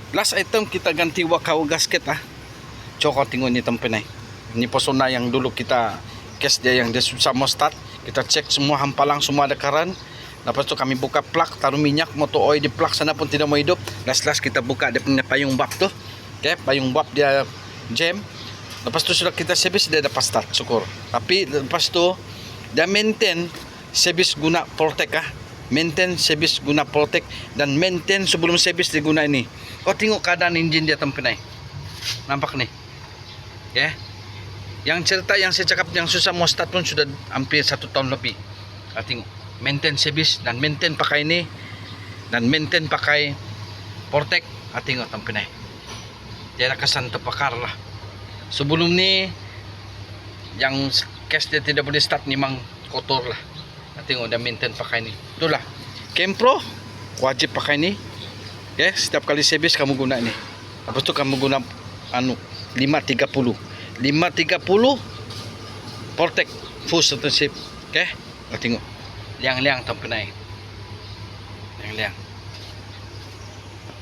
Last item kita ganti wakaw gasket Coba tengok ni tempenai. Ni pesona yang dulu kita case dia yang dia susah mau start. Kita cek semua hampalang semua ada karan. Lepas tu kami buka plug, taruh minyak, motor oil di plug sana pun tidak mau hidup. Last kita buka dia punya payung bab tu. Okay, payung bab dia jam. Lepas tu sudah kita service dia dapat start, syukur. Tapi lepas tu dia maintain service guna protect maintain service guna protect dan maintain sebelum service dia guna ini. Kau tengok keadaan enjin dia tempenai. Nampak ni. Ya. Yang cerita yang saya cakap yang susah mau start pun sudah hampir 1 tahun lebih. Tengok maintain service dan maintain pakai ini dan maintain pakai protect. Tengok tempenai. Dia ada kesan terbakar lah. Sebelum ni yang case dia tidak boleh start memang kotor lah. Tengok dia maintain pakai ni. Itulah Kempro wajib pakai ni. Okay, setiap kali service kamu guna ni. Lepas tu kamu guna 530 protect full citizenship. Okay, tengok liang-liang tak kenai liang-liang.